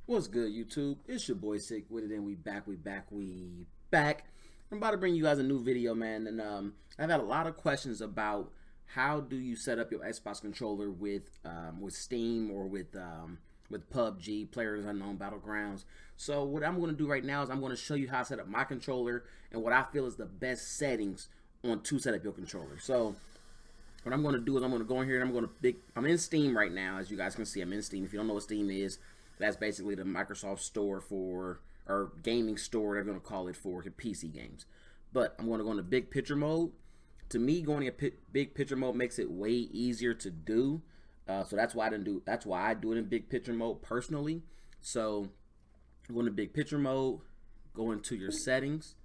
What's good, YouTube? It's your boy Sick with it, and we back. I'm about to bring you guys a new video, man, and I've had a lot of questions about how do you set up your Xbox controller with Steam or with PUBG, Players Unknown Battlegrounds. So what I'm going to do right now is I'm going to show you how to set up my controller and what I feel is the best settings on to set up your controller. So what I'm going to do is I'm going to go in here and I'm in Steam right now, as you guys can see. I'm in Steam. If you don't know what Steam is, that's basically the Microsoft store for, or gaming store, whatever you want to call it, for PC games. But I'm going to go into big picture mode. To me, going in big picture mode makes it way easier to do. So that's why I do it in big picture mode personally. So go into big picture mode, go into your settings,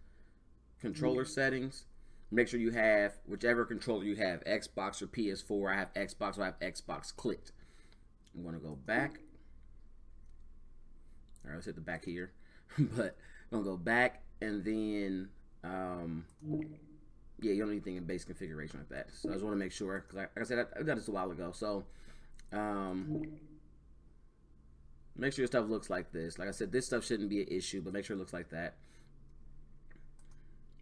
controller settings. Make sure you have whichever controller you have, Xbox or PS4. I have Xbox, so I have Xbox clicked. I'm going to go back. All right, let's hit the back here. But I'm going to go back, and then, yeah, you don't need anything in base configuration like that. So I just want to make sure, because like I said, I got this a while ago. So make sure your stuff looks like this. Like I said, this stuff shouldn't be an issue, but make sure it looks like that.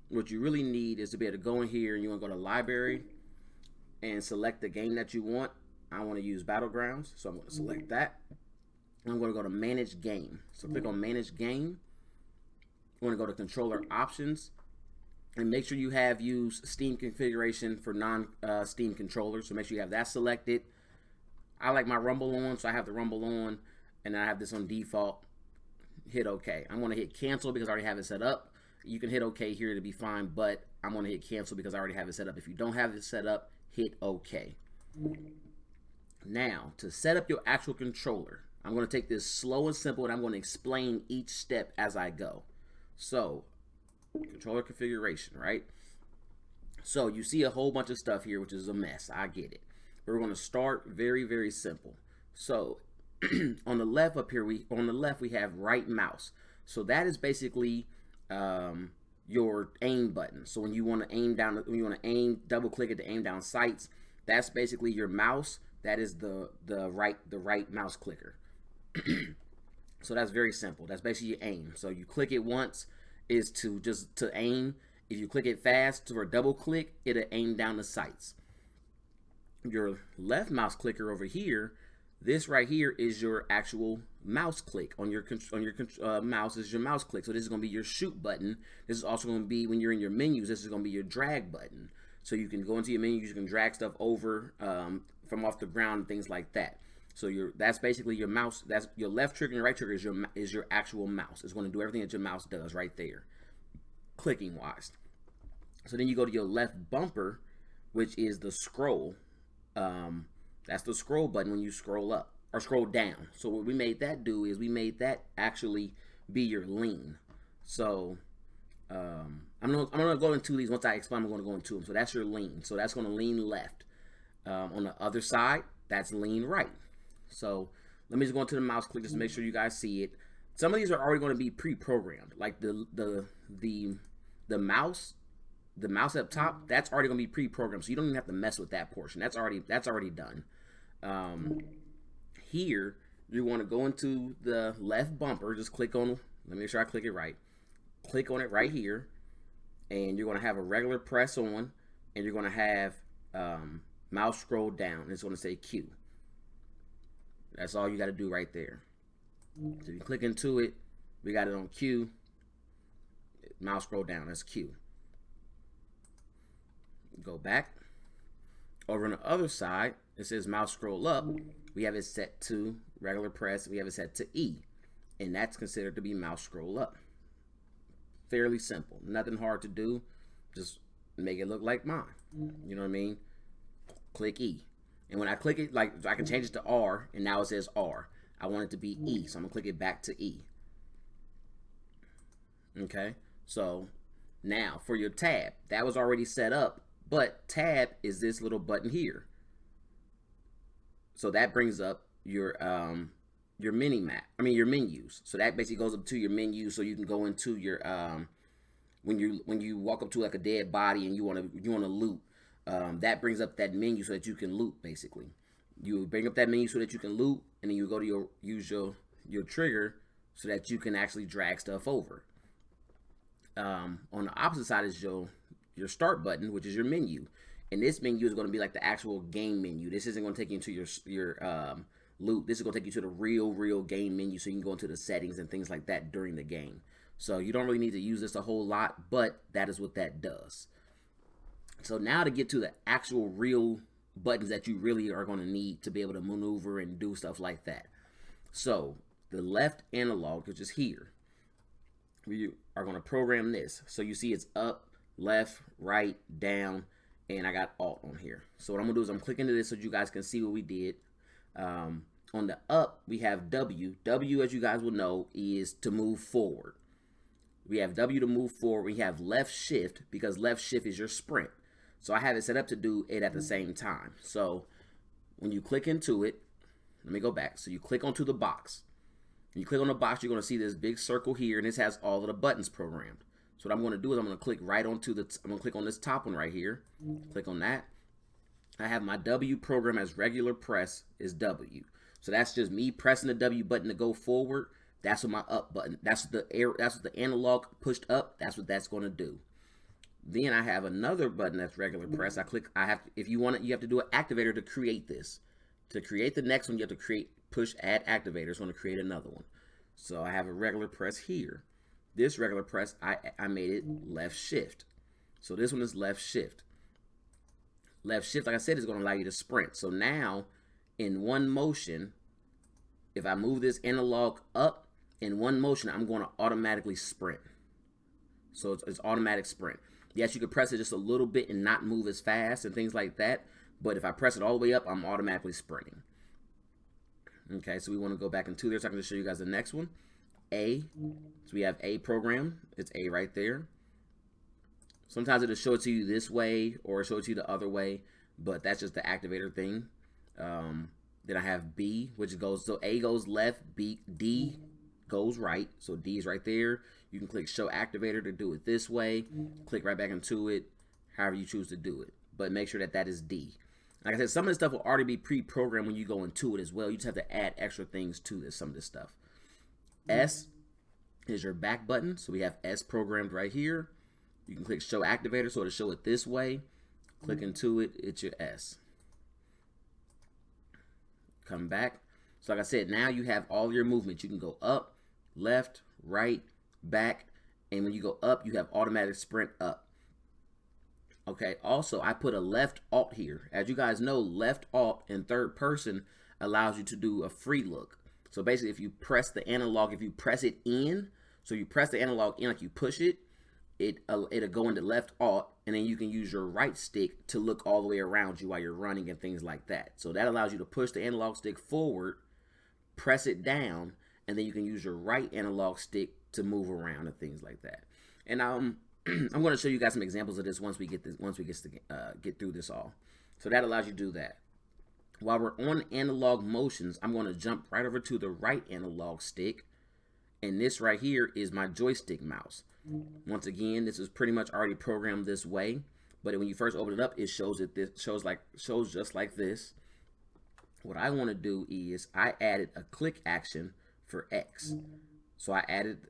What you really need is to be able to go in here, and you want to go to library and select the game that you want. I want to use Battlegrounds, so I'm going to select that. I'm going to go to manage game. So click on manage game. I'm going to go to controller options and make sure you have used Steam configuration for non-Steam controllers. So make sure you have that selected. I like my Rumble on, so I have the Rumble on, and I have this on default. Hit OK. I'm going to hit cancel because I already have it set up. You can hit OK here to be fine, but I'm going to hit cancel because I already have it set up. If you don't have it set up, hit OK. Now, to set up your actual controller, I'm going to take this slow and simple, and I'm going to explain each step as I go. So, controller configuration, right? So, you see a whole bunch of stuff here, which is a mess. I get it. We're going to start very, very simple. So, on the left up here, we have right mouse. So, that is basically your aim button. So, when you want to aim down, double click it to aim down sights. That's basically your mouse. That is the right mouse clicker. So that's very simple. That's basically your aim. So you click it once is to aim. If you click it fast or double click, it'll aim down the sights. Your left mouse clicker over here, this right here is your actual mouse click on your mouse is your mouse click. So this is going to be your shoot button. This is also going to be when you're in your menus. This is going to be your drag button. So you can go into your menus, you can drag stuff over from off the ground and things like that. So that's basically your mouse. That's your left trigger and your right trigger is your actual mouse. It's going to do everything that your mouse does right there, clicking wise. So then you go to your left bumper, which is the scroll. That's the scroll button when you scroll up or scroll down. So what we made that do is we made that actually be your lean. So I'm gonna go into these once I explain. I'm going to go into them. So that's your lean. So that's going to lean left. On the other side, that's lean right. So let me just go into the mouse click just to make sure you guys see it. Some of these are already going to be pre-programmed. Like the mouse up top, that's already going to be pre-programmed. So you don't even have to mess with that portion. That's already done. Here you want to go into the left bumper. Just click on. Let me make sure I click it right. Click on it right here, and you're going to have a regular press on, and you're going to have mouse scroll down. It's going to say Q. That's all you got to do right there. So you click into it. We got it on Q. Mouse scroll down. That's Q. Go back. Over on the other side, it says mouse scroll up. We have it set to regular press. We have it set to E. And that's considered to be mouse scroll up. Fairly simple. Nothing hard to do. Just make it look like mine. You know what I mean? Click E. And when I click it, like I can change it to R, and now it says R. I want it to be E, so I'm gonna click it back to E. Okay, so now for your tab, that was already set up, but tab is this little button here. So that brings up your mini map. I mean your menus. So that basically goes up to your menu, so you can go into your when you walk up to like a dead body and you wanna loot. That brings up that menu so that you can loot. Basically, you bring up that menu so that you can loot, and then you go to use your trigger so that you can actually drag stuff over. On the opposite side is your start button, which is your menu. And this menu is going to be like the actual game menu. This isn't going to take you into your loop. This is going to take you to the real game menu, so you can go into the settings and things like that during the game. So you don't really need to use this a whole lot, but that is what that does. So now to get to the actual real buttons that you really are going to need to be able to maneuver and do stuff like that. So the left analog, which is here, we are going to program this. So you see it's up, left, right, down, and I got Alt on here. So what I'm going to do is I'm clicking to this so you guys can see what we did. On the up, we have W. W, as you guys will know, is to move forward. We have W to move forward. We have left shift, because left shift is your sprint. So I have it set up to do it at the same time. So when you click into it, let me go back. So you click onto the box. When you click on the box, you're going to see this big circle here, and this has all of the buttons programmed. So what I'm going to do is I'm going to click right onto the, I'm going to click on this top one right here. Click on that. I have my W program as regular press is W. So that's just me pressing the W button to go forward. That's what my up button. That's what the analog pushed up. That's what that's going to do. Then I have another button that's regular press. If you want it, you have to do an activator to create this. To create the next one, you have to push add activator. It's going to create another one. So I have a regular press here. This regular press, I made it left shift. So this one is left shift. Left shift, like I said, is going to allow you to sprint. So now, in one motion, if I move this analog up, in one motion, I'm going to automatically sprint. So it's automatic sprint. Yes, you could press it just a little bit and not move as fast and things like that. But if I press it all the way up, I'm automatically sprinting. Okay, so we want to go back into there so I can just show you guys the next one. A. So we have A program. It's A right there. Sometimes it'll show it to you this way or show it to you the other way, but that's just the activator thing. Then I have B, which goes, so A goes left, D goes right. So D is right there. You can click show activator to do it this way. Click right back into it, however you choose to do it. But make sure that that is D. Like I said, some of this stuff will already be pre-programmed when you go into it as well. You just have to add extra things to this, some of this stuff. S is your back button. So we have S programmed right here. You can click show activator so it'll show it this way. Click into it, it's your S. Come back. So like I said, now you have all your movements. You can go up, left, right, back, and when you go up, you have automatic sprint up. Okay, also I put a left alt here. As you guys know, left alt in third person allows you to do a free look. So basically, if you press the analog, if you press it in, so you press the analog in like you push it, it'll go into left alt, and then you can use your right stick to look all the way around you while you're running and things like that. So that allows you to push the analog stick forward, press it down, and then you can use your right analog stick to move around and things like that. And I'm going to show you guys some examples of this once we get through this all. So that allows you to do that. While we're on analog motions, I'm going to jump right over to the right analog stick, and this right here is my joystick mouse. Once again, this is pretty much already programmed this way, but when you first open it up, it shows just like this. What I want to do is I added a click action for X. So I added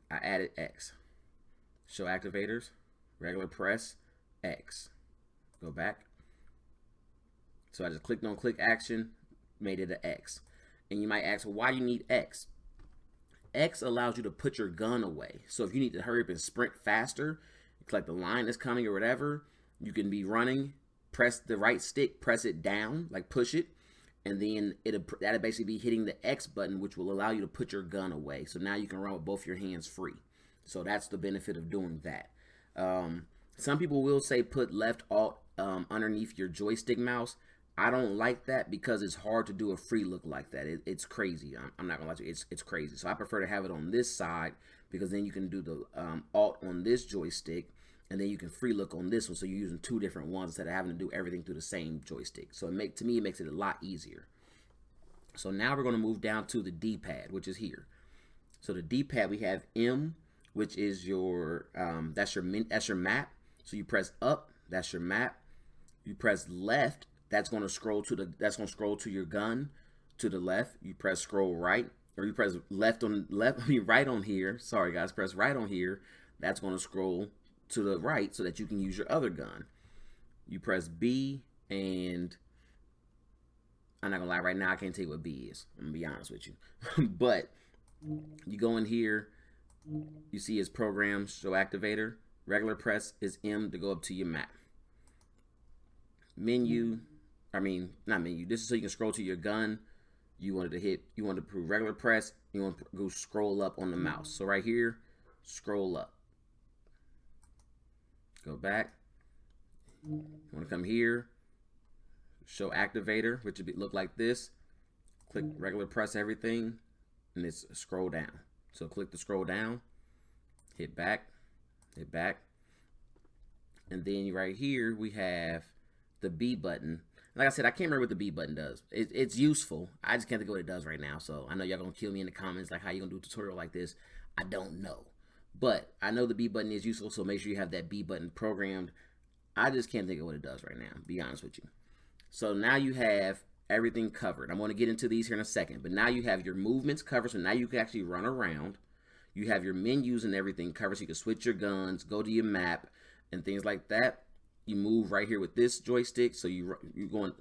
X. Show activators, regular press, X. Go back. So I just clicked on click action, made it an X. And you might ask, well, why do you need X? X allows you to put your gun away. So if you need to hurry up and sprint faster, like the line is coming or whatever, you can be running, press the right stick, press it down, like push it, and then that'll basically be hitting the X button, which will allow you to put your gun away. So now you can run with both your hands free. So that's the benefit of doing that. Some people will say put left alt underneath your joystick mouse. I don't like that because it's hard to do a free look like that. It's crazy. I'm not gonna lie to you. It's crazy. So I prefer to have it on this side because then you can do the alt on this joystick, and then you can free look on this one. So you're using two different ones instead of having to do everything through the same joystick. So to me, it makes it a lot easier. So now we're gonna move down to the D-pad, which is here. So the D-pad, we have M, which is your that's your map. So you press up, that's your map. You press left. That's going to scroll to your gun to the left. You press scroll right. or you press right on here. Sorry guys, press right on here. That's going to scroll to the right so that you can use your other gun. You press B, and I'm not gonna lie, right now I can't tell you what B is. I'm gonna be honest with you. But you go in here, you see his program, show activator. Regular press is M to go up to your map. Menu, not menu. This is so you can scroll to your gun. You want to prove regular press. You want to go scroll up on the mouse. So right here, scroll up. Go back. You want to come here, show activator, which would look like this. Click regular press everything, and it's scroll down. So click the scroll down, hit back, and then right here we have the B button. Like I said, I can't remember what the B button does. It's useful. I just can't think of what it does right now. So I know y'all gonna kill me in the comments, like how you gonna do a tutorial like this. I don't know, but I know the B button is useful. So make sure you have that B button programmed. I just can't think of what it does right now, be honest with you. So now you have everything covered. I'm going to get into these here in a second, but now you have your movements covered, so now you can actually run around. You have your menus and everything covered, so you can switch your guns, go to your map, and things like that. You move right here with this joystick, so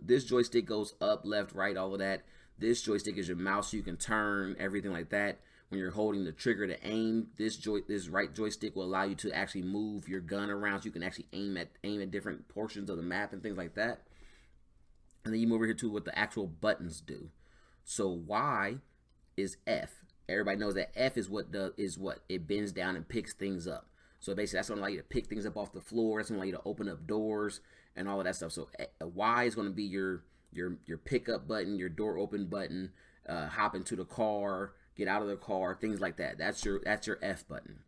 this joystick goes up, left, right, all of that. This joystick is your mouse, so you can turn, everything like that. When you're holding the trigger to aim, this right joystick will allow you to actually move your gun around, so you can actually aim at different portions of the map and things like that. And then you move over here to what the actual buttons do. So Y is F. Everybody knows that F is what it bends down and picks things up. So basically, that's gonna allow you to pick things up off the floor. That's gonna allow you to open up doors and all of that stuff. So Y is gonna be your pickup button, your door open button, hop into the car, get out of the car, things like that. That's your F button.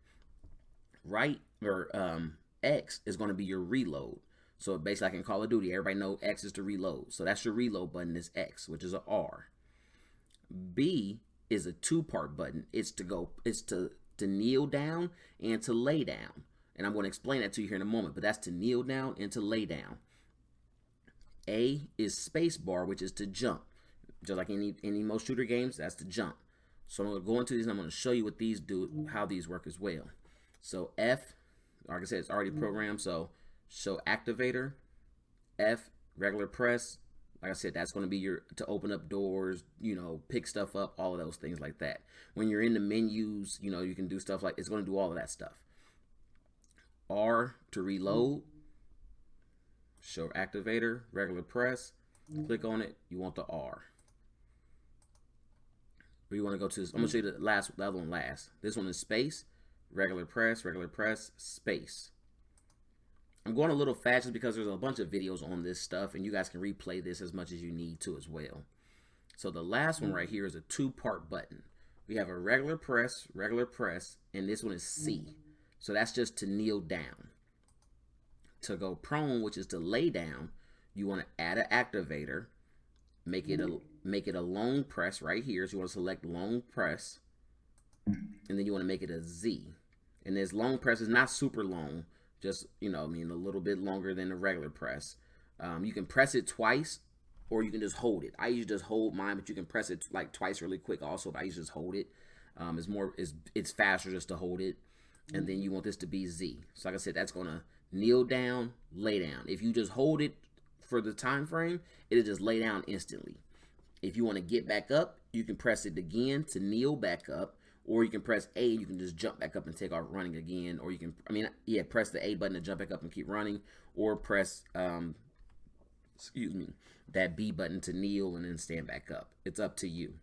Right, or X is gonna be your reload. So basically, like in Call of Duty, everybody knows X is to reload. So that's your reload button is X, which is an R. B is a two-part button. It's to kneel down and to lay down. And I'm going to explain that to you here in a moment, but that's to kneel down and to lay down. A is space bar, which is to jump. Just like any most shooter games, that's to jump. So I'm going to go into these and I'm going to show you what these do, how these work as well. So F, like I said, it's already programmed, so show activator. F, regular press. Like I said, that's going to be to open up doors, pick stuff up, all of those things like that. When you're in the menus, you can do stuff like, it's going to do all of that stuff. R to reload. Show activator, regular press. Click on it. You want the R. Or you want to go to this. I'm going to show you the other one last. This one is space, regular press, space. I'm going a little fast just because there's a bunch of videos on this stuff, and you guys can replay this as much as you need to as well. So the last one right here is a two-part button. We have a regular press, and this one is C. So that's just to kneel down. To go prone, which is to lay down, you want to add an activator, make it a long press right here. So you want to select long press, and then you want to make it a Z. And this long press is not super long. Just, a little bit longer than the regular press. You can press it twice, or you can just hold it. I usually just hold mine, but you can press it like twice really quick also, but I usually just hold it. It's faster just to hold it. And then you want this to be Z. So like I said, that's going to kneel down, lay down. If you just hold it for the time frame, it'll just lay down instantly. If you want to get back up, you can press it again to kneel back up. Or you can press A, you can just jump back up and take off running again. Or you can, press the A button to jump back up and keep running. Or press, that B button to kneel and then stand back up. It's up to you.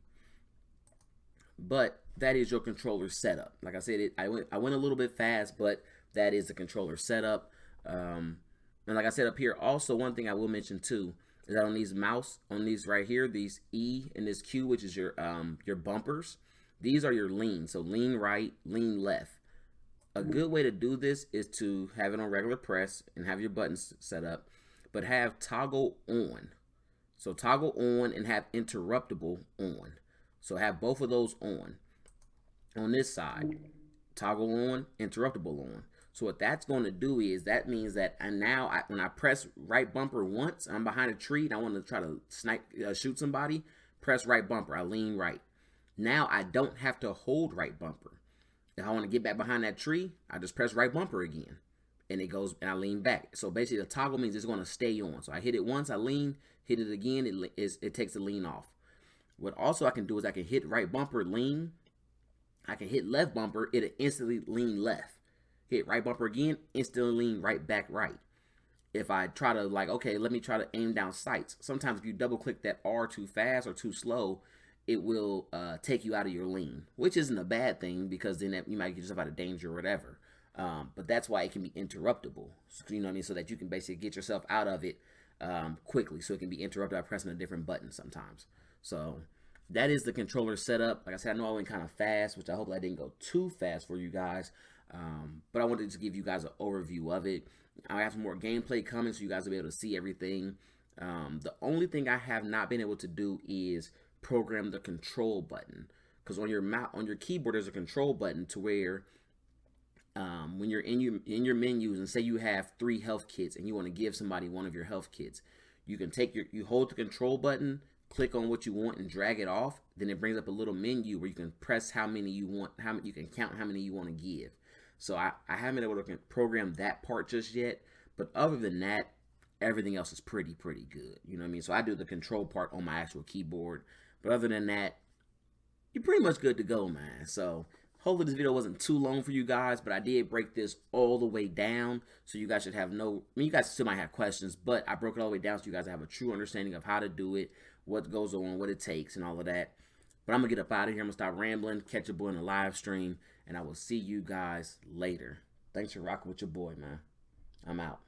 But that is your controller setup. Like I said, I went a little bit fast, but that is the controller setup. And like I said up here, also one thing I will mention too is that on these right here, these E and this Q, which is your bumpers. These are your lean. So lean right, lean left. A good way to do this is to have it on regular press and have your buttons set up, but have toggle on. So toggle on and have interruptible on. So have both of those on. On this side, toggle on, interruptible on. So what that's going to do is that means that when I press right bumper once, I'm behind a tree and I want to try to shoot somebody, press right bumper. I lean right. Now I don't have to hold right bumper. If I want to get back behind that tree, I just press right bumper again. And it goes, and I lean back. So basically the toggle means it's going to stay on. So I hit it once, I lean, hit it again, it takes the lean off. What also I can do is I can hit right bumper, lean. I can hit left bumper, it'll instantly lean left. Hit right bumper again, instantly lean right back right. If I try to like, okay, let me try to aim down sights. Sometimes if you double click that R too fast or too slow, it will take you out of your lean, which isn't a bad thing because then you might get yourself out of danger or whatever. But that's why it can be interruptible. So, you know what I mean? So that you can basically get yourself out of it quickly. So it can be interrupted by pressing a different button sometimes. So that is the controller setup. Like I said, I know I went kind of fast, which I hope I didn't go too fast for you guys. But I wanted to give you guys an overview of it. I have some more gameplay coming so you guys will be able to see everything. The only thing I have not been able to do is program the control button, because on your keyboard there's a control button to where when you're in your menus and say you have 3 health kits and you want to give somebody one of your health kits, you can you hold the control button, click on what you want and drag it off. Then it brings up a little menu where you can press how many you want, you can count how many you want to give. So I haven't been able to program that part just yet, but other than that, everything else is pretty good. You know what I mean? So I do the control part on my actual keyboard, but other than that, you're pretty much good to go, man. So hopefully this video wasn't too long for you guys, but I did break this all the way down, so you guys should have you guys still might have questions, but I broke it all the way down so you guys have a true understanding of how to do it, what goes on, what it takes, and all of that. But I'm going to get up out of here. I'm going to stop rambling, catch your boy in the live stream, and I will see you guys later. Thanks for rocking with your boy, man. I'm out.